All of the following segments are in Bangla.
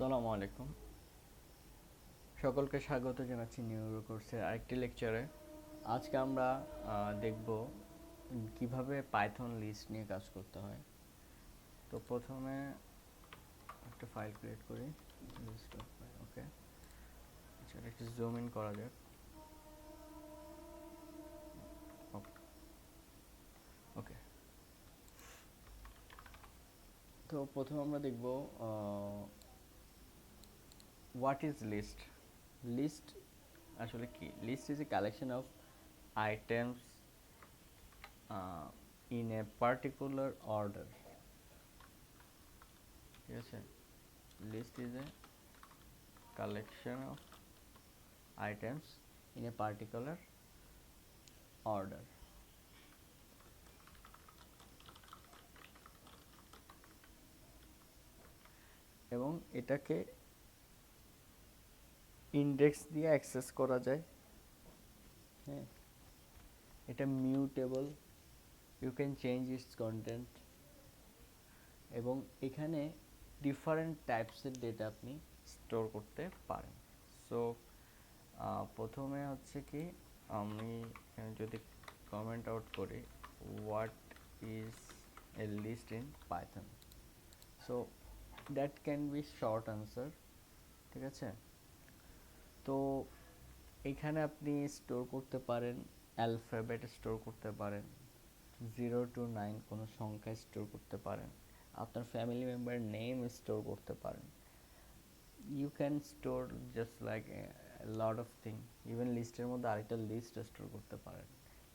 আসসালামু আলাইকুম। সকলকে স্বাগত জানাচ্ছি নিউরো কোর্সের আরেকটি লেকচারে। আজকে আমরা দেখব কিভাবে পাইথন লিস্ট নিয়ে কাজ করতে হয়। তো প্রথমে একটা ফাইল ক্রিয়েট করি, লিস্ট অফ ফাইল। ওকে, আচ্ছা, এটা একটু জুম ইন করা যাক। ওকে, তো প্রথমে আমরা দেখব হোয়াট ইজ লিস্ট। লিস্ট আসলে কি? List is a collection of items in a particular order. ঠিক আছে, list is a collection of items in a particular order. এবং এটাকে ইন্ডেক্স দিয়ে অ্যাক্সেস করা যায়। হ্যাঁ, এটা mutable, you can change its content, এবং এখানে ডিফারেন্ট টাইপসের ডেটা আপনি স্টোর করতে পারেন। সো প্রথমে হচ্ছে কি, আমি এখানে যদি কমেন্ট আউট করি what is a list in Python, so that can be short answer. ঠিক আছে, তো এখানে আপনি স্টোর করতে পারেন অ্যালফাবেট, স্টোর করতে পারেন 0 to 9 কোনো সংখ্যা স্টোর করতে পারেন, আপনার ফ্যামিলি মেম্বার নেম স্টোর করতে পারেন। You can store just like lot of thing. Even লিস্টের মধ্যে আরেকটা লিস্ট স্টোর করতে পারেন,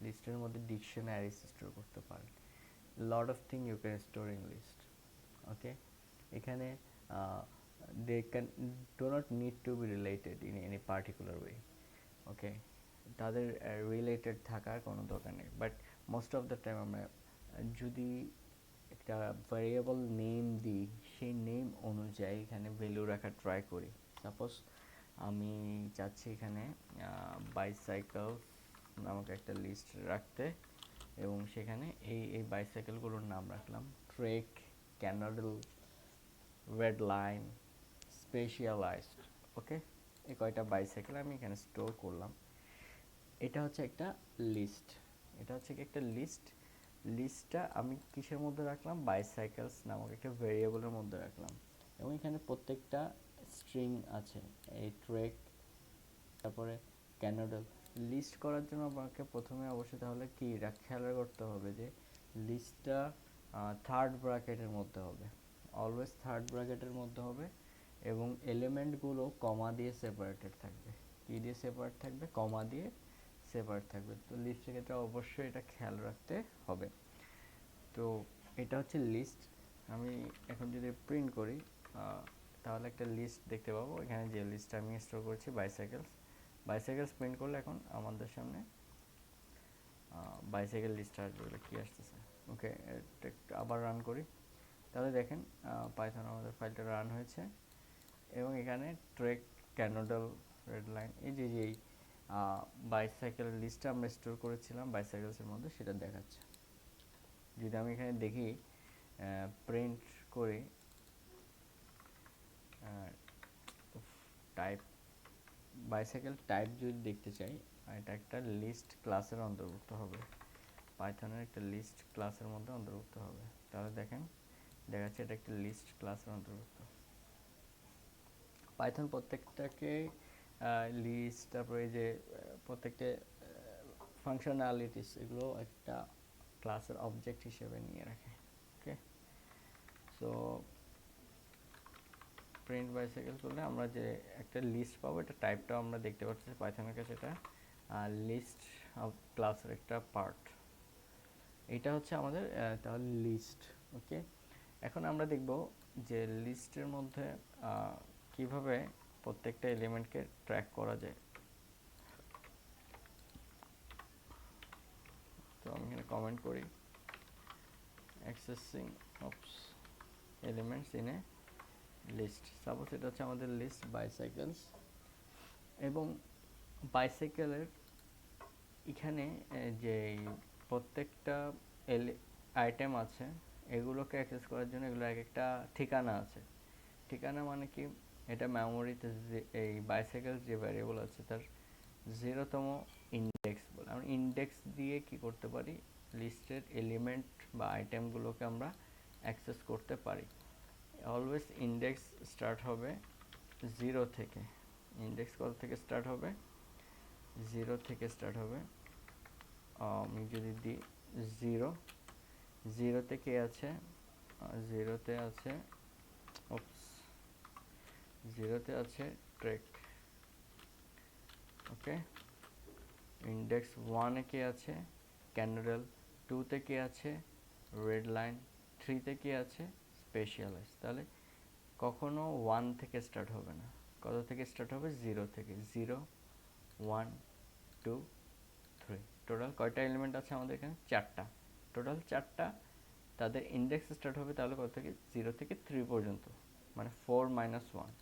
লিস্টের মধ্যে ডিকশনারিজ স্টোর করতে পারেন। Lot of thing you can store in list. Okay, এখানে they can do not need to be related in any particular way. ওকে, তাদের রিলেটেড থাকার কোনো দরকার নেই। But most of the time আমরা যদি একটা ভ্যারিয়েবল নেম দিই, সেই নেম অনুযায়ী এখানে ভ্যালু রাখার ট্রাই করি। সাপোজ আমি চাচ্ছি এখানে বাইসাইকেল নামক একটা লিস্ট রাখতে, এবং সেখানে এই বাইসাইকেলগুলোর নাম রাখলাম ট্রেক, ক্যানাডল, রেড লাইন, স্পেশালাইজড। ওকে, এই কয়টা বাইসাইকেল আমি এখানে স্টোর করলাম। এটা হচ্ছে একটা লিস্ট, এটা হচ্ছে একটা লিস্ট। লিস্টটা আমি কিসের মধ্যে রাখলাম? বাইসাইকেলস নামক একটা ভেরিয়েবলের মধ্যে রাখলাম, এবং এখানে প্রত্যেকটা স্ট্রিং আছে, এই ট্রেক, তারপরে ক্যানাডল। লিস্ট করার জন্য আমাকে প্রথমে অবশ্যই তাহলে কি খেয়াল করতে হবে যে লিস্টটা থার্ড ব্র্যাকেটের মধ্যে হবে, অলওয়েজ থার্ড ব্র্যাকেটের মধ্যে হবে, এবং এলিমেন্টগুলো কমা দিয়ে সেপারেটেড থাকবে। কি দিয়ে সেপারেট থাকবে? কমা দিয়ে সেপারেট থাকবে। তো লিস্টের ক্ষেত্রে অবশ্যই এটা খেয়াল রাখতে হবে। তো এটা হচ্ছে লিস্ট। আমি এখন যদি প্রিন্ট করি তাহলে একটা লিস্ট দেখতে পাবো। এখানে যে লিস্টটা আমি স্টোর করেছি বাইসাইকেলস, বাইসাইকেলস প্রিন্ট করলে এখন আমাদের সামনে বাইসাইকেল লিস্ট আসবে। কি আসতেছে? ওকে, আবার রান করি, তাহলে দেখেন পাইথন আমাদের ফাইলটা রান হয়েছে, এবং এখানে ট্রেক, ক্যানোডল, রেড লাইন, এই যে যেই বাইসাইকেল লিস্টটা আমরা স্টোর করেছিলাম বাইসাইকেলসের মধ্যে, সেটা দেখাচ্ছে। যদি আমি এখানে দেখি প্রিন্ট করি টাইপ, বাইসাইকেল টাইপ যদি দেখতে চাই, এটা একটা লিস্ট ক্লাসের অন্তর্ভুক্ত হবে, পাইথনের একটা লিস্ট ক্লাসের মধ্যে অন্তর্ভুক্ত হবে। তাহলে দেখেন দেখাচ্ছে এটা একটা লিস্ট ক্লাসের অন্তর্ভুক্ত। পাইথন প্রত্যেকটাকে লিস্ট, তারপরে এই যে প্রত্যেকটা ফাংশনালিটিস, এগুলো একটা ক্লাসের অবজেক্ট হিসেবে নিয়ে রাখে। ওকে, সো প্রিন্ট বাইসাইকেল করলে আমরা যে একটা লিস্ট পাবো, এটা টাইপটাও আমরা দেখতে পাচ্ছি পাইথনের কাছে, এটা লিস্ট অফ ক্লাসের একটা পার্ট। এটা হচ্ছে আমাদের তাহলে লিস্ট। ওকে, এখন আমরা দেখব যে লিস্টের মধ্যে কিভাবে প্রত্যেকটা এলিমেন্টকে ট্র্যাক করা যায়। তো আমি এখানে কমেন্ট করি accessing of elements in a list. Suppose এটা হচ্ছে আমাদের লিস্ট বাইসাইকেলস, এবং বাইসাইকেলের এখানে যে প্রত্যেকটা আইটেম আছে, এগুলোকে অ্যাক্সেস করার জন্য এগুলো এক একটা ঠিকানা আছে। ঠিকানা মানে কি? এটা মেমোরিতে এই বাইসাইকেল যে ভ্যারিয়েবল আছে তার 0তম ইন্ডেক্স বলে। আমরা ইন্ডেক্স দিয়ে কি করতে পারি, লিস্টের এলিমেন্ট বা আইটেমগুলোকে আমরা অ্যাক্সেস করতে পারি। অলওয়েজ ইন্ডেক্স স্টার্ট হবে 0 থেকে। ইন্ডেক্স কত থেকে স্টার্ট হবে, 0 থেকে স্টার্ট হবে। আমি যদি দিই 0, 0তে কে আছে, 0তে আছে, ওপস, 0তে আছে ট্রেক। ওকে, ইন্ডেক্স 1-এ কে আছে, ক্যানোডেল। 2-তে কে আছে, রেড লাইন। 3-তে কে আছে, স্পেশালাইজ। তাহলে কখনো 1 থেকে স্টার্ট হবে না, কত থেকে স্টার্ট হবে, 0 থেকে। 0, 1, 2, 3। টোটাল কয়টা এলিমেন্ট আছে আমাদের এখানে, 4টা। টোটাল 4টা, তাদের ইন্ডেক্স স্টার্ট হবে তাহলে কত থেকে, 0 থেকে 3 পর্যন্ত, মানে 4 - 1।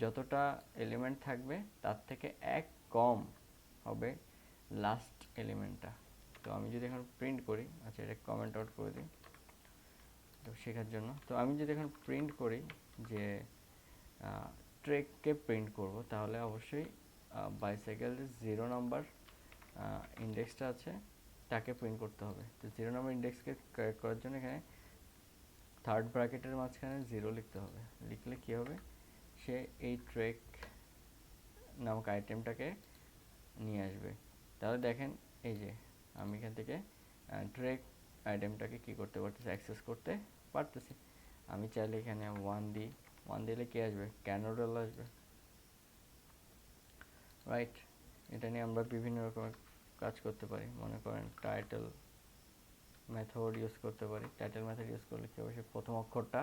যতটা এলিমেন্ট থাকবে তার থেকে এক কম হবে লাস্ট এলিমেন্টটা। তো আমি যদি এখন প্রিন্ট করি, আচ্ছা এটা কমেন্ট আউট করে দিই তো শেখার জন্য। তো আমি যদি এখন প্রিন্ট করি যে ট্রেককে প্রিন্ট করব, তাহলে অবশ্যই বাইসাইকেলের 0 নাম্বার ইন্ডেক্সটা আছে তাকে প্রিন্ট করতে হবে। তো 0 নাম্বার ইন্ডেক্সকে ক্যারেক্ট করার জন্য এখানে থার্ড ব্র্যাকেটের মাঝখানে 0 লিখতে হবে। লিখলে কি হবে, সে এই ট্রেক নামক আইটেমটাকে নিয়ে আসবে। তাহলে দেখেন এই যে আমি এখান থেকে ট্রেক আইটেমটাকে কি করতে পারতেছি, অ্যাক্সেস করতে পারতেছি। আমি চাইলে এখানে 1 দিই, 1 দিলে কি আসবে, ক্যানোডেল আসবে, রাইট। এটা নিয়ে আমরা বিভিন্ন রকমের কাজ করতে পারি। মনে করেন টাইটেল মেথড ইউজ করতে পারি। টাইটেল মেথড ইউজ করলে কি হবে, সে প্রথম অক্ষরটা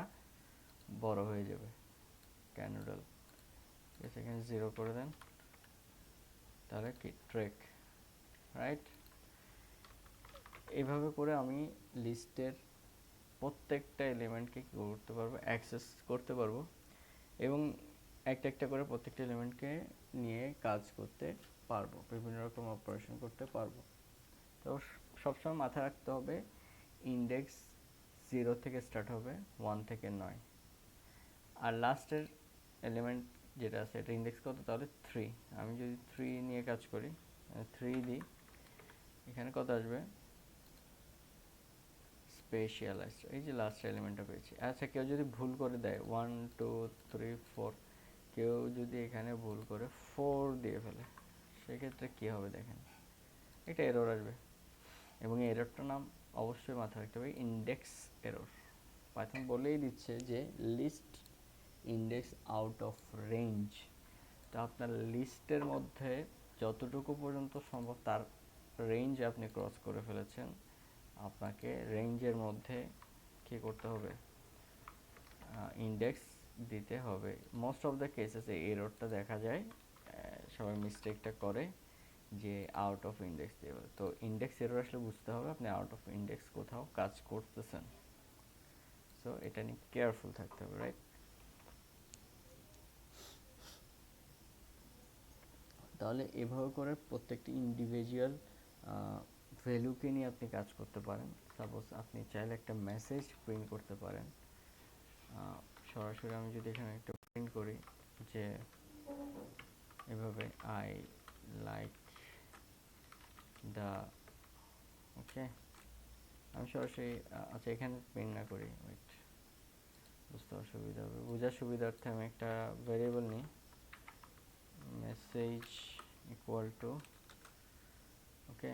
বড় হয়ে যাবে, ক্যানোডেল। এখানে 0 করে দেন, তাহলে কি ট্রেক, রাইট। এইভাবে করে আমি লিস্টের প্রত্যেকটা এলিমেন্টকে কী করতে পারবো, অ্যাক্সেস করতে পারবো, এবং একটা একটা করে প্রত্যেকটা এলিমেন্টকে নিয়ে কাজ করতে পারবো, বিভিন্ন রকম অপারেশন করতে পারবো। তো সবসময় মাথায় রাখতে হবে ইন্ডেক্স 0 থেকে স্টার্ট হবে, 1 থেকে নয়। আর লাস্টের এলিমেন্ট যেটা আছে এটা ইন্ডেক্স কত, তাহলে 3। আমি যদি 3 নিয়ে কাজ করি, 3 দিই, এখানে কত আসবে, স্পেশালাইজড। এই যে লাস্ট এলিমেন্টটা পেয়েছি। আচ্ছা কেউ যদি ভুল করে দেয় 1, 2, 3, 4, কেউ যদি এখানে ভুল করে 4 দিয়ে ফেলে, সেক্ষেত্রে কী হবে দেখেন, একটা এরর আসবে, এবং এই এররটার নাম অবশ্যই মাথায় রাখতে হবে, ইন্ডেক্স এরর। পাইথন বলেই দিচ্ছে যে list index out of range. তো আপনার লিস্টের মধ্যে যতটুকু পর্যন্ত সম্ভব তার রেঞ্জ আপনি ক্রস করে ফেলেছেন, আপনাকে রেঞ্জের মধ্যে কী করতে হবে, ইন্ডেক্স দিতে হবে। মোস্ট অফ দ্য কেসেস এই এররটা দেখা যায়, সবাই মিস্টেকটা করে যে আউট অফ ইন্ডেক্স দিয়ে। তো ইন্ডেক্স এরর আসলে বুঝতে হবে আপনি আউট অফ ইন্ডেক্স কোথাও কাজ করতেছেন। সো এটা নিয়ে কেয়ারফুল থাকতে হবে, রাইট। তাহলে এভাবে করে প্রত্যেকটি ইন্ডিভিজুয়াল ভ্যালুকে নিয়ে আপনি কাজ করতে পারেন। সাপোজ আপনি চাইলে একটা মেসেজ প্রিন্ট করতে পারেন। সরাসরি আমি যদি এখানে একটা প্রিন্ট করি যে এভাবে আই লাইক দ্য, ওকে, আমি সরাসরি আচ্ছা এখানে প্রিন্ট না করি, ওয়েট, বুঝতে অসুবিধা হবে, বোঝার সুবিধার্থে আমি একটা ভ্যারিয়েবল নিই, মেসেজ ইকুয়াল টু, ওকে।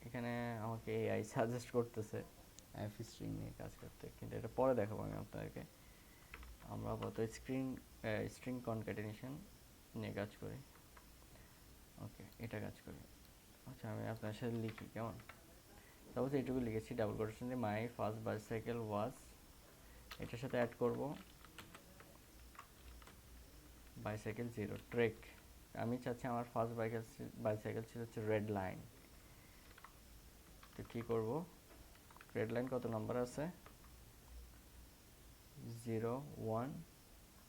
এখানে আমাকে এআই সাজেস্ট করতেছে এফ স্ট্রিং নিয়ে কাজ করতে, কিন্তু এটা পরে দেখাবো আমি আপনাদেরকে। আমরা আপাতত স্ট্রিং কনক্যাটেনেশন নিয়ে কাজ করি, ওকে, এটা কাজ করি। আচ্ছা আমি আপনার সাথে লিখি, কেমন, সাপোজ এইটুকু লিখেছি, ডাবল কোটেশন দিয়ে মাই ফার্স্ট বাইসাইকেল ওয়াজ, এটার সাথে অ্যাড করব বাইসাইকেল 0 ট্রেক। আমি চাচ্ছি আমার ফার্স্ট বাইসাইকেল ছিল হচ্ছে রেড লাইন। তো কী করব, রেড লাইন কত নাম্বার আছে, 0, 1,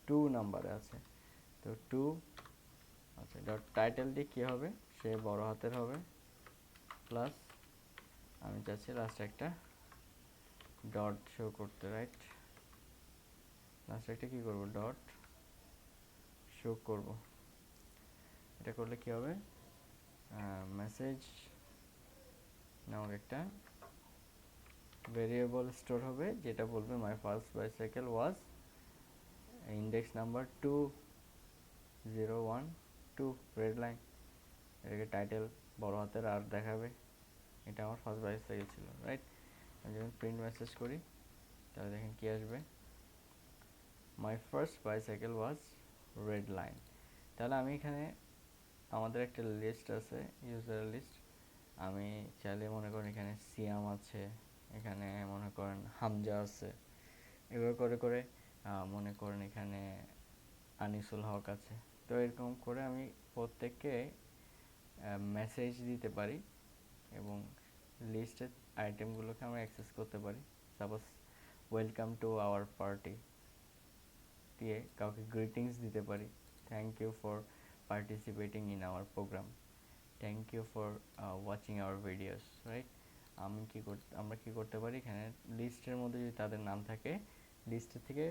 2 নাম্বারে আছে। তো 2, আচ্ছা ডট টাইটেল দিয়ে কী হবে, সে বড় হাতের হবে, প্লাস আমি চাচ্ছি লাস্টে একটা ডট শো করতে, রাইট। লাস্টে একটা কী করবো, ডট যোগ করব। এটা করলে কি হবে, মেসেজ নামক একটা ভেরিয়েবল স্টোর হবে যেটা বলবে my first bicycle was index number 2012 red line. এটাকে টাইটেল বড় হাতের আর দেখাবে, এটা আমার ফার্স্ট বাইসাইকেল ছিল, রাইট। আমি যখন প্রিন্ট মেসেজ করি তাহলে দেখেন কি আসবে, my first bicycle was red line. তাহলে আমি এখানে আমাদের একটা লিস্ট আছে, ইউজার লিস্ট। আমি চাইলে মনে করেন এখানে সিয়াম আছে, এখানে মনে করেন হামজা আছে, এভাবে করে করে মনে করেন এখানে আনিসুল হক আছে। তো এরকম করে আমি প্রত্যেককে মেসেজ দিতে পারি এবং লিস্টের আইটেমগুলোকে আমরা অ্যাক্সেস করতে পারি। Suppose welcome to our party দিয়ে কাউকে গ্রিটিংস দিতে পারি, thank you for participating in our programme, thank you for watching our videos, right. আমরা কি করতে পারি, এখানে লিস্টের মধ্যে যদি তাদের নাম থাকে, লিস্টের থেকে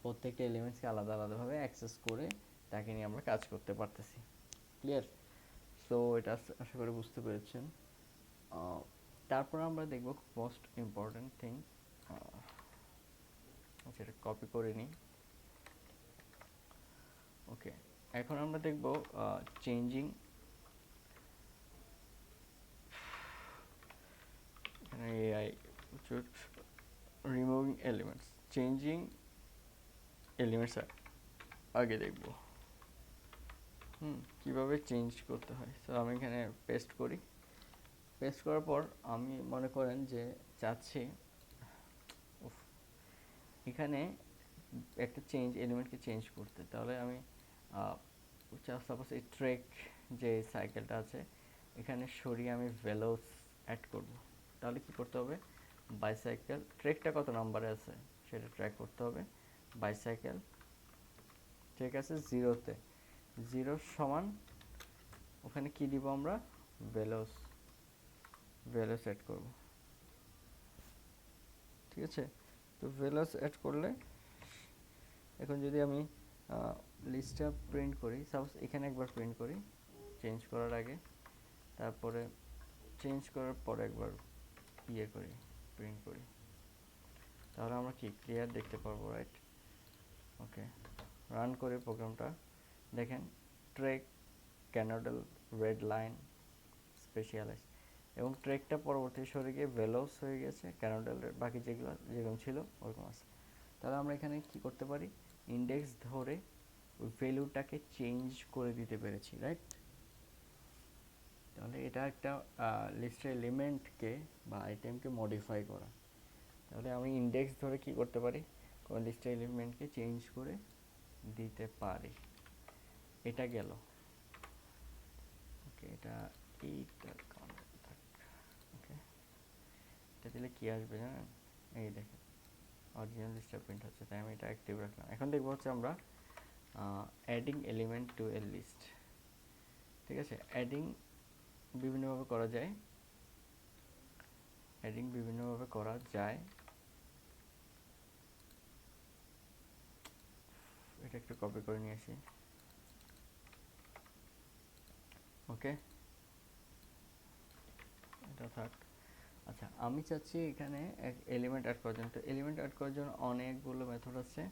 প্রত্যেকটা এলিমেন্টসকে আলাদা আলাদাভাবে অ্যাক্সেস করে তাকে নিয়ে আমরা কাজ করতে পারতেছি। ক্লিয়ার? সো এটা আশা করি বুঝতে পেরেছেন। তারপর আমরা দেখব মোস্ট ইম্পর্ট্যান্ট থিং, সেটা কপি করে নিই। ওকে, এখন আমরা দেখব changing, AI removing elements, changing elements আগে দেখব কিভাবে চেঞ্জ করতে হয়। সো আমি এখানে পেস্ট করি, পেস্ট করার পর আমি মনে করেন যে চাচ্ছি এখানে একটা এলিমেন্টকে চেঞ্জ করতে, তাহলে আমি সাপোজ এই ট্রেক যে সাইকেলটা আছে এখানে সরিয়ে আমি ভেলোস অ্যাড করব। তাহলে কি করতে হবে, বাইসাইকেল ট্রেকটা কত নাম্বারে আছে সেটা ট্র্যাক করতে হবে। বাইসাইকেল ট্রেক আছে 0-তে, 0 সমান ওখানে কি দিব আমরা, ভেলোস অ্যাড করব, ঠিক আছে। তো ভেলোস অ্যাড করলে এখন যদি আমি লিস্টটা প্রিন্ট করি, সাপোজ এখানে একবার প্রিন্ট করি চেঞ্জ করার আগে, তারপরে চেঞ্জ করার পরে একবার করি প্রিন্ট করি, তাহলে আমরা কি ক্লিয়ার দেখতে পারবো, রাইট। ওকে, রান করে প্রোগ্রামটা দেখেন, ট্রেক ক্যানোডেল রেড লাইন স্পেশালাইজ, এবং ট্রেকটা পরবর্তী সরে গিয়ে ভেলোস হয়ে গেছে, ক্যানোডেলের বাকি যেগুলো যেরকম ছিল ওরকম আছে। তাহলে আমরা এখানে কি করতে পারি, ইন্ডেক্স ধরে ওই ভ্যালুটাকে চেঞ্জ করে দিতে পেরেছি, রাইট। তাহলে এটা একটা লিস্টের এলিমেন্টকে বা আইটেমকে মডিফাই করা। তাহলে আমি ইন্ডেক্স ধরে কি করতে পারি, কোন লিস্টের এলিমেন্টকে চেঞ্জ করে দিতে পারি। এটা গেল, ওকে, এটা এইটা থাক, ওকে। এটা দিলে কি আসবে জানেন, এই দেখেন অরিজিনাল লিস্টটা প্রিন্ট হচ্ছে, তাই আমি এটা অ্যাক্টিভ রাখলাম। এখন দেখবো হচ্ছে আমরা adding element to a list, ঠিক আছে। অ্যাডিং বিভিন্নভাবে করা যায়, এটা একটু কপি করে নিয়ে আসি, ওকে, এটা থাক। আচ্ছা, আমি চাচ্ছি এখানে এলিমেন্ট অ্যাড করার জন্য, তো এলিমেন্ট অ্যাড করার জন্য অনেকগুলো মেথড আছে।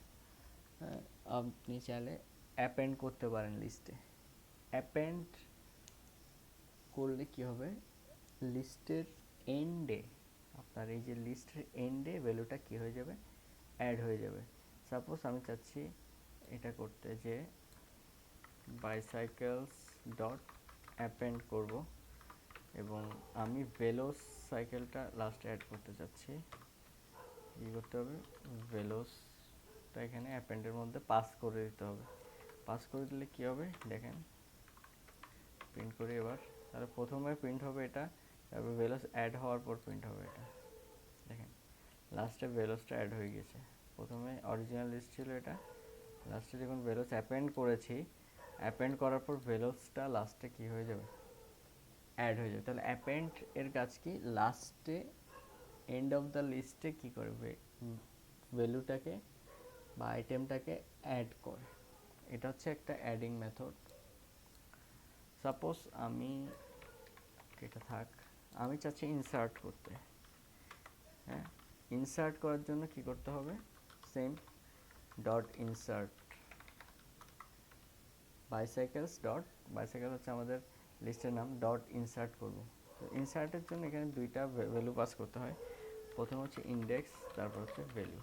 আপনি চাইলে অ্যাপেন্ড করতে পারেন লিস্টে। অ্যাপেন্ড করলে কি হবে, লিস্টের এন্ডে আপনার এই যে লিস্টের এন্ডে ভ্যালুটা কি হয়ে যাবে, অ্যাড হয়ে যাবে। সাপোজ আমি চাচ্ছি এটা করতে, যে বাইসাইকেলস ডট অ্যাপেন্ড করব এবং আমি ভেলোস সাইকেলটা লাস্টে অ্যাড করতে চাচ্ছি। কী করতে হবে, ভেলোসটা এখানে অ্যাপেন্ডের মধ্যে পাস করে দিতে হবে। পাস করে দিলে কি হবে দেখেন, প্রিন্ট করি এবার। তাহলে প্রথমে প্রিন্ট হবে এটা, তারপর ভেলোস অ্যাড হওয়ার পর প্রিন্ট হবে এটা। দেখেন লাস্টে ভেলোসটা অ্যাড হয়ে গেছে, প্রথমে অরিজিনাল লিস্ট ছিল এটা, লাস্টে যখন ভেলোস অ্যাপেন্ড করেছি, অ্যাপেন্ড করার পর ভেলোসটা লাস্টে কি হয়ে যাবে, অ্যাড হয়ে যাবে। তাহলে অ্যাপেন্ড এর কাজ কি, লাস্টে এন্ড অফ দ্য লিস্টে কি করবে, ভ্যালুটাকে বা আইটেমটাকে অ্যাড করে। এটা হচ্ছে একটা অ্যাডিং মেথড। সাপোজ আমি, এটা থাক, আমি চাচ্ছি ইনসার্ট করতে। হ্যাঁ, ইনসার্ট করার জন্য কি করতে হবে, same dot insert bicycles dot, bicycle হচ্ছে আমাদের লিস্টের নাম, ডট ইনসার্ট করব। তো ইনসার্টের জন্য এখানে দুইটা ভ্যালু পাস করতে হয়। প্রথম হচ্ছে ইন্ডেক্স, তারপর হচ্ছে ভ্যালু।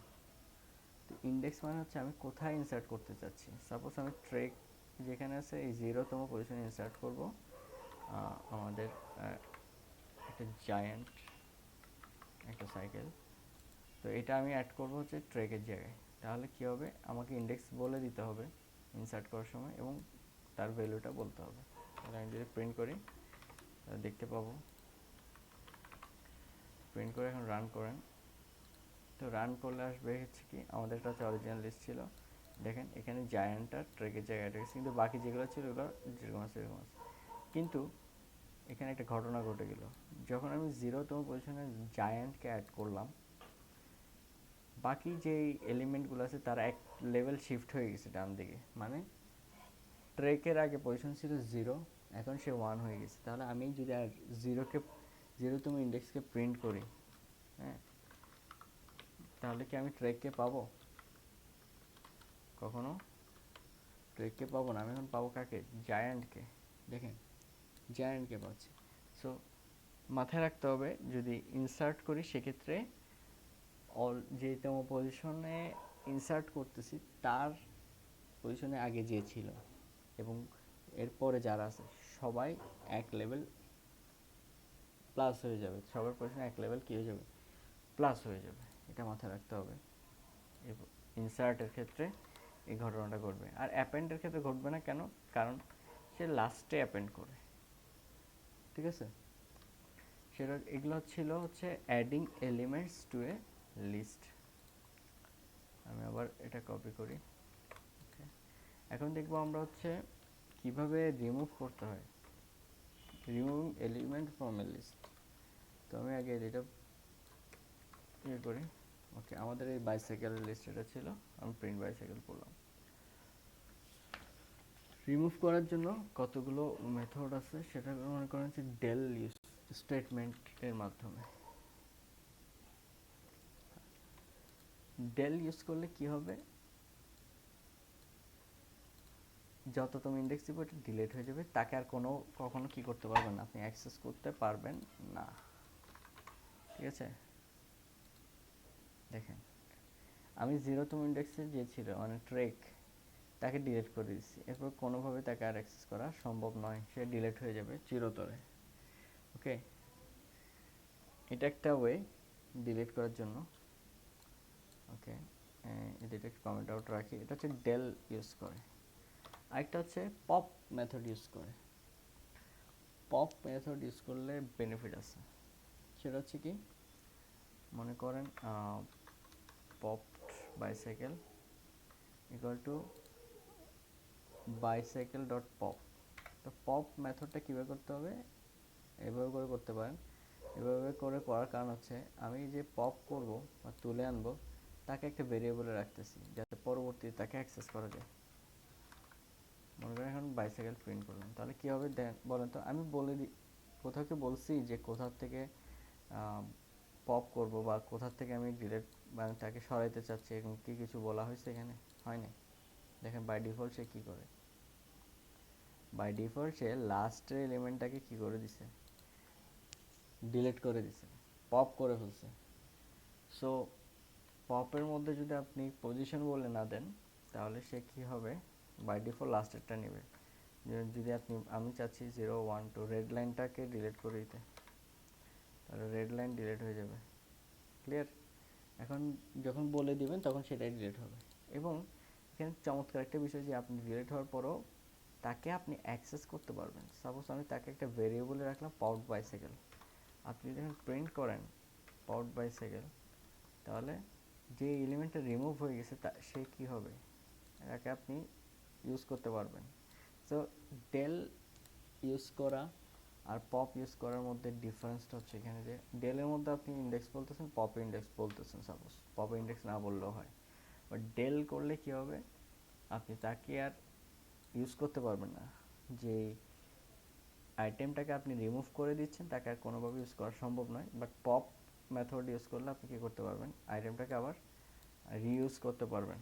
তো ইন্ডেক্স মানে হচ্ছে আমি কোথায় ইনসার্ট করতে চাচ্ছি। সাপোজ আমি ট্রেক যেখানে আছে এই 0তম পজিশনে ইনসার্ট করব আমাদের একটা জায়ান্ট একটা সাইকেল। তো এটা আমি অ্যাড করব হচ্ছে ট্রেকের জায়গায়। তাহলে কি হবে, আমাকে ইন্ডেক্স বলে দিতে হবে ইনসার্ট করার সময় এবং তার ভ্যালুটা বলতে হবে। তাহলে আমি যদি প্রিন্ট করি দেখতে পাবো, প্রিন্ট করে এখন রান করেন। তো রান করলে আসবে হচ্ছে কি, আমাদের কাছে অরিজিনাল লিস্ট ছিল, দেখেন এখানে জায়ান্টটা ট্রেকের জায়গায় রেখেছে, কিন্তু বাকি যেগুলো ছিল ওগুলো যেরকম আছে এরকম আছে। কিন্তু এখানে একটা ঘটনা ঘটে গেল, যখন আমি 0তম পজিশনে জায়ান্টকে অ্যাড করলাম, বাকি যে এলিমেন্টগুলো আছে তারা এক লেভেল শিফট হয়ে গেছে ডান দিকে। মানে ট্রেকের আগে পজিশন ছিল 0, এখন সে 1 হয়ে গেছে। তাহলে আমি যদি আর 0তম ইন্ডেক্সকে প্রিন্ট করি, হ্যাঁ, তাহলে কি আমি ট্রেককে পাবো? কখনো ট্রেককে পাবো না। আমি এখন পাবো কাকে, জায়ান্টকে। দেখেন জায়ান্টকে পাচ্ছি। সো মাথায় রাখতে হবে, যদি ইনসার্ট করি সেক্ষেত্রে যেতম পজিশনে ইনসার্ট করতেছি তার পজিশনে আগে যে ছিল এবং এরপরে যারা আছে সবাই এক লেভেল প্লাস হয়ে যাবে, সবার পজিশনে এক লেভেল কী হয়ে যাবে, প্লাস হয়ে যাবে। এটা মাথায় রাখতে হবে। ইনসার্টের ক্ষেত্রে এই ঘটনাটা ঘটবে। আর অ্যাপেন্ডের ক্ষেত্রে ঘটবে না কেন, কারণ সে লাস্টে অ্যাপেন্ড করে, ঠিক আছে। সেটা এগুলো ছিল হচ্ছে adding elements to a list. আমি আবার এটা কপি করি। এখন দেখবো আমরা হচ্ছে কিভাবে রিমুভ করতে হয়, removing element from a list. তো আমি আগে এটা ইয়ে করি। ওকে, আমাদের এই বাইসাইকেলের লিস্ট এটা ছিল, আমি প্রিন্ট বাইসাইকেল করলাম। রিমুভ করার জন্য কতগুলো মেথড আছে, সেটা মনে করেন যে ডেল ইউজ স্টেটমেন্টের মাধ্যমে। ডেল ইউজ করলে কি হবে, যত তুমি ইন্ডেক্স দিব এটা ডিলিট হয়ে যাবে, তাকে আর কখনো কি করতে পারবেন না, আপনি অ্যাক্সেস করতে পারবেন না, ঠিক আছে। দেখেন আমি 0তম ইন্ডেক্সে যে ছিল মানে ট্রেক, তাকে ডিলিট করে দিচ্ছি, এরপর কোনোভাবে তাকে আর অ্যাক্সেস করা সম্ভব নয়, সে ডিলিট হয়ে যাবে চিরতরে। ওকে, এটা একটা ওয়ে ডিলিট করার জন্য। ওকে, এটা একটু কমেন্ট আউট রাখি। এটা হচ্ছে ডেল ইউজ করে। আরেকটা হচ্ছে পপ মেথড ইউজ করে। পপ মেথড ইউজ করলে বেনিফিট আছে, সেটা হচ্ছে কি, মনে করেন pop bicycle equal to bicycle dot pop. তো পপ মেথডটা কীভাবে করতে হবে, এভাবে করে করতে পারেন। এভাবে করে করার কারণ হচ্ছে আমি যে পপ করব বা তুলে আনবো তাকে একটা ভেরিয়েবলে রাখতেছি যাতে পরবর্তীতে তাকে অ্যাক্সেস করা যায়। মনে করেন এখন বাইসাইকেল প্রিন্ট করলাম, তাহলে কী হবে বলেন তো, আমি বলে দিই, কোথাও কি বলছি যে কোথার থেকে পপ করব বা কোথার থেকে আমি ডিলিট মানে তাকে সরাইতে চাচ্ছি, এরকম কি কিছু বলা হয়েছে এখানে? হয়নি। দেখেন বাই ডিফল্ট সে কী করে, বাই ডিফল্ট সে লাস্টের এলিমেন্টটাকে কী করে দিছে, ডিলিট করে দিছে, পপ করে ফেলছে। সো পপের মধ্যে যদি আপনি পজিশন বলে না দেন তাহলে সে কী হবে, বাই ডিফল্ট লাস্টেরটা নেবে। যদি আমি চাচ্ছি 0 1 2 রেড লাইনটাকে ডিলিট করে দিতে, তাহলে রেড লাইন ডিলিট হয়ে যাবে। ক্লিয়ার? এখন যখন বলে দিবেন তখন সেটাই ডিলিট হবে। এবং এখানে চমৎকার একটা বিষয় যে আপনি ডিলিট হওয়ার পরও তাকে আপনি অ্যাক্সেস করতে পারবেন। সাপোজ আমি তাকে একটা ভেরিয়েবলে রাখলাম পাওয়ার্ড বাইসাইকেল, আপনি যখন প্রিন্ট করেন পাওয়ার্ড বাইসাইকেল, তাহলে যে এলিমেন্টটা রিমুভ হয়ে গেছে সে কী হবে, এটাকে আপনি ইউজ করতে পারবেন। সো ডেল ইউজ করা আর পপ ইউজ করার মধ্যে ডিফারেন্সটা হচ্ছে এখানে যে ডেলের মধ্যে আপনি ইন্ডেক্স বলতেছেন, পপে ইন্ডেক্স বলতেছেন, সাপোজ পপে ইন্ডেক্স না বললেও হয়। বাট ডেল করলে কী হবে, আপনি তাকে আর ইউজ করতে পারবেন না। যে আইটেমটাকে আপনি রিমুভ করে দিচ্ছেন তাকে আর কোনোভাবে ইউজ করা সম্ভব নয়, বাট পপ মেথড ইউজ করলে আপনি কী করতে পারবেন, আইটেমটাকে আবার রিইউজ করতে পারবেন।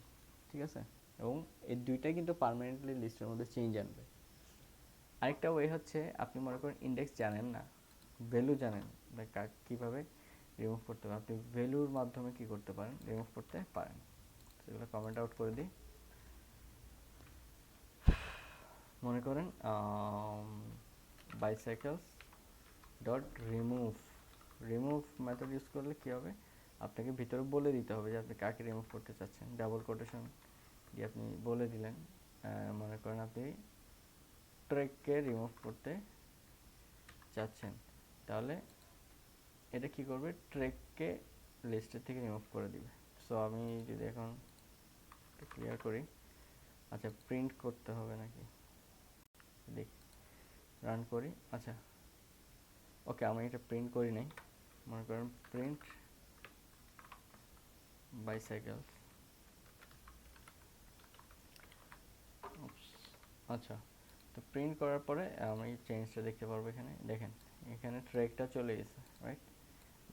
ঠিক আছে, এবং এই দুইটাই কিন্তু পার্মানেন্টলি লিস্টের মধ্যে চেঞ্জ আনবে। আরেকটা ওয়ে হচ্ছে, আপনি মনে করেন ইন্ডেক্স জানেন না, ভ্যালু জানেন না, কীভাবে রিমুভ করতে পারেন, আপনি ভ্যালুর মাধ্যমে কী করতে পারেন, রিমুভ করতে পারেন। সেগুলো কমেন্ট আউট করে দিই। মনে করেন bicycles dot remove method use করলে কী হবে, আপনাকে ভিতরে বলে দিতে হবে যে আপনি কাকে রিমুভ করতে চাচ্ছেন। ডাবল কোটেশন দিয়ে আপনি বলে দিলেন, মনে করেন আপনি ট্রেককে রিমুভ করতে চাচ্ছেন, তাহলে এটা কি করবে, ট্রেককে লিস্টের থেকে রিমুভ করে দিবে। সো আমি যদি এখন ক্লিয়ার করি, আচ্ছা প্রিন্ট করতে হবে নাকি দেখি, রান করি। আচ্ছা ওকে, আমি এটা প্রিন্ট করি নাই, মনে করেন প্রিন্ট বাইসাইকেল। আচ্ছা, তো প্রিন্ট করার পরে আমি চেঞ্জটা দেখতে পারবো। এখানে দেখেন, এখানে ট্র্যাকটা চলে গেছে, রাইট,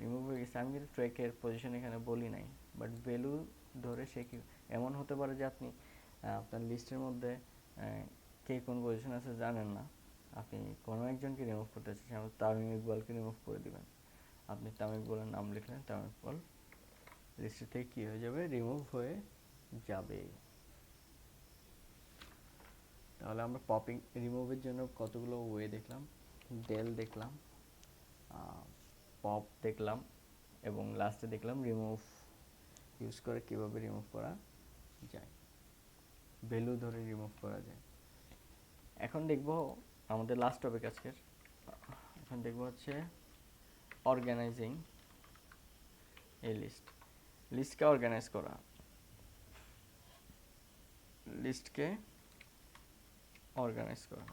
রিমুভ হয়ে গেছে। আমি কিন্তু ট্র্যাকের পজিশন এখানে বলি নাই, বাট ভ্যালু ধরে সে কি, এমন হতে পারে যে আপনি আপনার লিস্টের মধ্যে কে কোন পজিশন আছে জানেন না, আপনি কোনো একজনকে রিমুভ করতে চাচ্ছেন, আপনি তামিম ইকবালকে রিমুভ করে দিবেন। আপনি তামিম ইকবালের নাম লিখলেন, তামিম ইকবাল লিস্টের থেকে কী হয়ে যাবে, রিমুভ হয়ে যাবে। তাহলে আমরা পপিং রিমুভের জন্য কতগুলো ওয়ে দেখলাম, ডেল দেখলাম, পপ দেখলাম, এবং লাস্টে দেখলাম রিমুভ ইউজ করে কীভাবে রিমুভ করা যায়, ভ্যালু ধরে রিমুভ করা যায়। এখন দেখব আমাদের লাস্ট টপিক আজকের, এখন দেখব হচ্ছে অর্গানাইজিং এ লিস্টকে অর্গানাইজ করা। লিস্টকে অর্গানাইজ করা,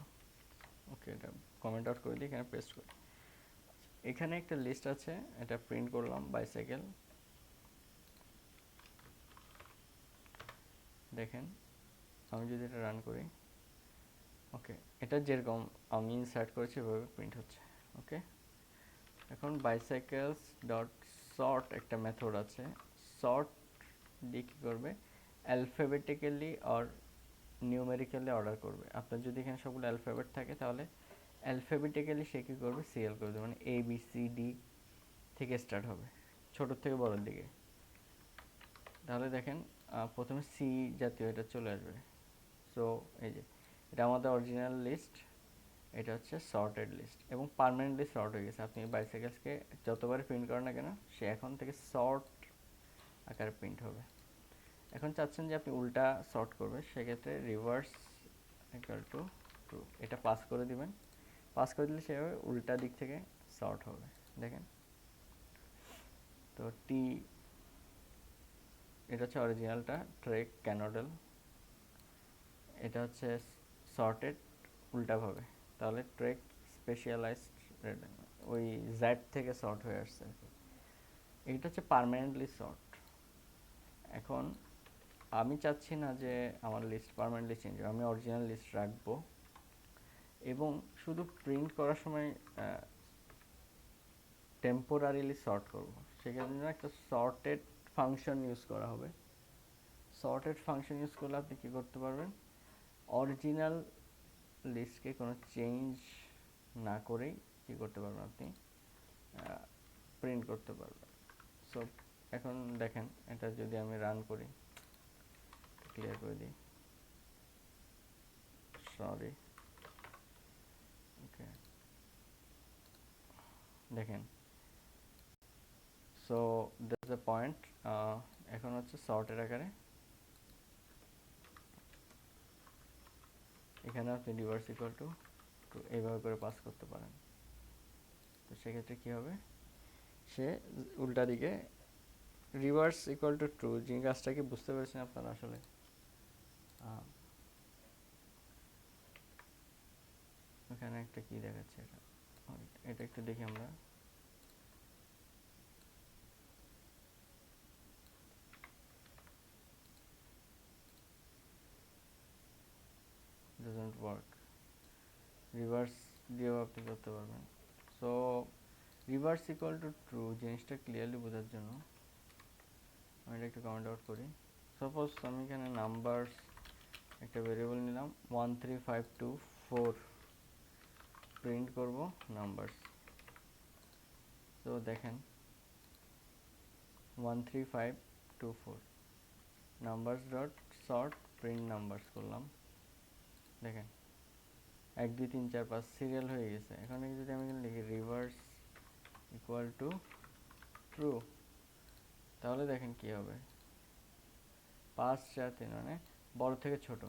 ওকে, এটা কমেন্ট আউট করে দিই, এখানে পেস্ট করি। এখানে একটা লিস্ট আছে, এটা প্রিন্ট করলাম, বাইসাইকেল। দেখেন আমি যদি এটা রান করি, ওকে, এটা যেরকম আমি ইনসার্ট করেছি এভাবে প্রিন্ট হচ্ছে। ওকে, এখন বাইসাইকেলস ডট সর্ট একটা মেথড আছে, সর্ট দিয়ে কী করবে, অ্যালফাবেটিক্যালি আর নিউমেরিক্যালি অর্ডার করবে। আপনার যদি এখানে সবগুলো অ্যালফাবেট থাকে তাহলে অ্যালফাবেটিক্যালি সে কী করবে, সিএল করে দেবে, মানে এ বি সি ডি থেকে স্টার্ট হবে, ছোটোর থেকে বড়োর দিকে। তাহলে দেখেন প্রথমে সি জাতীয় এটা চলে আসবে। সো এই যে এটা আমাদের অরিজিনাল লিস্ট, এটা হচ্ছে সর্টেড লিস্ট এবং পার্মানেন্টলি সর্ট হয়ে গেছে। আপনি বাইসাইকেলসকে যতবার প্রিন্ট করেন না কেন, সে এখন থেকে সর্ট আকারে প্রিন্ট হবে। এখন চাচ্ছেন যে আপনি উল্টা সর্ট করবে, সেক্ষেত্রে রিভার্স ইকুয়াল টু ট্রু এটা পাস করে দিবেন। পাস করে দিলে সেভাবে উল্টা দিক থেকে সর্ট হবে। দেখেন, তো টি এটা হচ্ছে অরিজিনালটা, ট্রেক ক্যানোডেল, এটা হচ্ছে সর্টেড উল্টাভাবে, তাহলে ট্রেক স্পেশালাইজড ওই জ্যাড থেকে সর্ট হয়ে আসছে আর কি। এইটা হচ্ছে পার্মানেন্টলি সর্ট। এখন আমি চাচ্ছি না যে আমার লিস্ট পার্মানেন্টলি চেঞ্জ হবে, আমি অরিজিনাল লিস্ট রাখবো এবং শুধু প্রিন্ট করার সময় টেম্পোরারিলি সর্ট করব। সেক্ষেত্রে একটা সর্টেড ফাংশন ইউজ করা হবে। সর্টেড ফাংশন ইউজ করলে আপনি কী করতে পারবেন, অরিজিনাল লিস্টকে কোনো চেঞ্জ না করেই কী করতে পারবেন, আপনি প্রিন্ট করতে পারবেন। সো এখন দেখেন, এটা যদি আমি রান করি, ক্লিয়ার করে দিই, সরি, ওকে, দেখেন। So that's the point. এখন হচ্ছে সর্টের আকারে এখানে আপনি রিভার্স ইকুয়াল টু এইভাবে করে পাস করতে পারেন। তো সেক্ষেত্রে কী হবে, সে উল্টা দিকে রিভার্স ইকুয়াল টু ট্রু, যে কাজটা কি বুঝতে পেরেছেন আপনারা আসলে। এখানে একটা কি দেখাচ্ছে, এটা এটা একটু দেখি আমরা। রিভার্স দিয়েও আপনি করতে পারবেন। So reverse equal to true জিনিসটা ক্লিয়ারলি বোঝার জন্য আমি এটা একটু কাউন্ট আউট করি। সাপোজ আমি এখানে নাম্বারস একটা ভেরিয়েবল নিলাম 13524 প্রিন্ট করব নাম্বারস। তো দেখেন 13524 numbers dot sort print numbers করলাম, দেখেন 1 2 3 4 5 সিরিয়াল হয়ে গেছে। এখন যদি আমি এখানে লিখি রিভার্স ইকুয়াল টু ট্রু, তাহলে দেখেন কি হবে, 5 4 3 মানে বড় থেকে ছোট।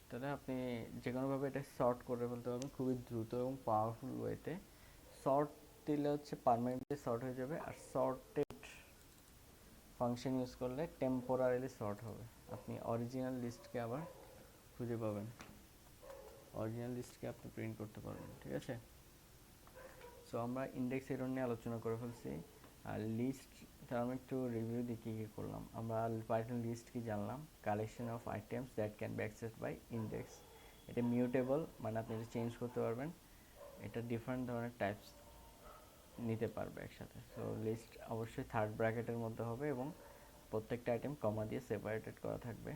তাহলে আপনি যে কোনোভাবে এটা সর্ট করে ফেলতে পারবেন খুবই দ্রুত এবং পাওয়ারফুল ওয়েতে। সর্ট দিলে হচ্ছে পারমানেন্টলি সর্ট হয়ে যাবে, আর সর্টেড ফাংশন ইউজ করলে টেম্পোরারিলি সর্ট হবে। আপনি অরিজিনাল লিস্টকে আবার খুঁজে পাবেন, অরিজিনাল লিস্টকে আপনি প্রিন্ট করতে পারবেন, ঠিক আছে। সো আমরা ইন্ডেক্স এরর নিয়ে আলোচনা করে ফেলছি। আর লিস্ট, তার আমি একটু রিভিউ দিই কী কী করলাম। আমরা পাইথন লিস্ট কি জানলাম, collection of items that can be accessed by index. এটা মিউটেবল, মানে আপনি এটা চেঞ্জ করতে পারবেন। এটা ডিফারেন্ট ধরনের টাইপস নিতে পারবে একসাথে। সো লিস্ট অবশ্যই থার্ড ব্র্যাকেটের মধ্যে হবে এবং প্রত্যেকটা আইটেম কমা দিয়ে সেপারেটেড করা থাকবে।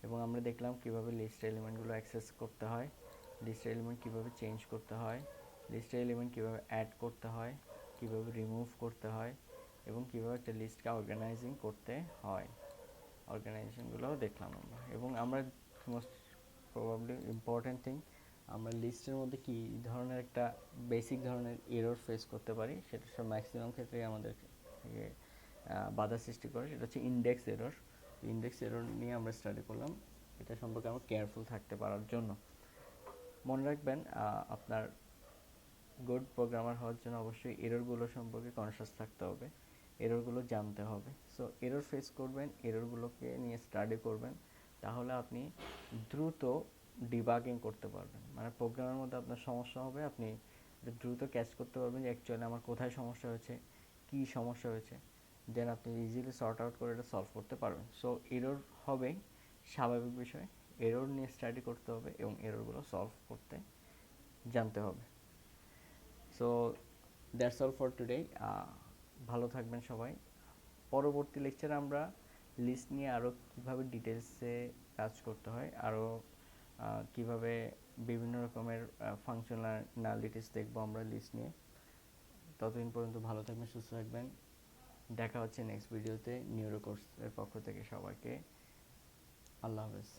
এবং আমরা দেখলাম কিভাবে লিস্টের এলিমেন্টগুলো অ্যাক্সেস করতে হয়, লিস্টের এলিমেন্ট কিভাবে চেঞ্জ করতে হয়, লিস্টের এলিমেন্ট কিভাবে অ্যাড করতে হয়, কিভাবে রিমুভ করতে হয়, এবং কিভাবে একটা লিস্টকে অর্গানাইজিং করতে হয়, অর্গানাইজেশনগুলোও দেখলাম আমরা। এবং আমরা মোস্ট প্রবাবলি ইম্পর্ট্যান্ট থিং, আমরা লিস্টের মধ্যে কী ধরনের একটা বেসিক ধরনের এরর ফেস করতে পারি, সেটা সব ম্যাক্সিমাম ক্ষেত্রেই আমাদের বাধা সৃষ্টি করে, সেটা হচ্ছে ইন্ডেক্স এরর। ইন্ডেক্স এরর নিয়ে আমরা স্টাডি করলাম, এটা সম্পর্কে আমরা কেয়ারফুল থাকতে পারার জন্য। মনে রাখবেন আপনার গুড প্রোগ্রামার হওয়ার জন্য অবশ্যই এররগুলো সম্পর্কে কনসাস থাকতে হবে, এররগুলো জানতে হবে। সো এরর ফেস করবেন, এররগুলোকে নিয়ে স্টাডি করবেন, তাহলে আপনি দ্রুত ডিবাগিং করতে পারবেন। মানে প্রোগ্রামের মধ্যে আপনার সমস্যা হবে, আপনি দ্রুত ক্যাচ করতে পারবেন যে অ্যাকচুয়ালি আমার কোথায় সমস্যা হয়েছে, কী সমস্যা হয়েছে, দেন আপনি ইজিলি সর্ট আউট করে এটা সলভ করতে পারবেন। সো এরর হবেই, স্বাভাবিক বিষয়। এরর নিয়ে স্টাডি করতে হবে এবং এররগুলো সলভ করতে জানতে হবে। So that's all for today. ভালো থাকবেন সবাই। পরবর্তী লেকচারে আমরা লিস্ট নিয়ে আরও কীভাবে ডিটেলসে কাজ করতে হয়, আরও কীভাবে বিভিন্ন রকমের ফাংশনালিটিস দেখবো আমরা লিস্ট নিয়ে। ততদিন পর্যন্ত ভালো থাকবেন, সুস্থ থাকবেন। দেখা হচ্ছে নেক্সট ভিডিওতে নিউরো কোর্সের পক্ষ থেকে। সবাইকে আল্লাহ হাফেজ।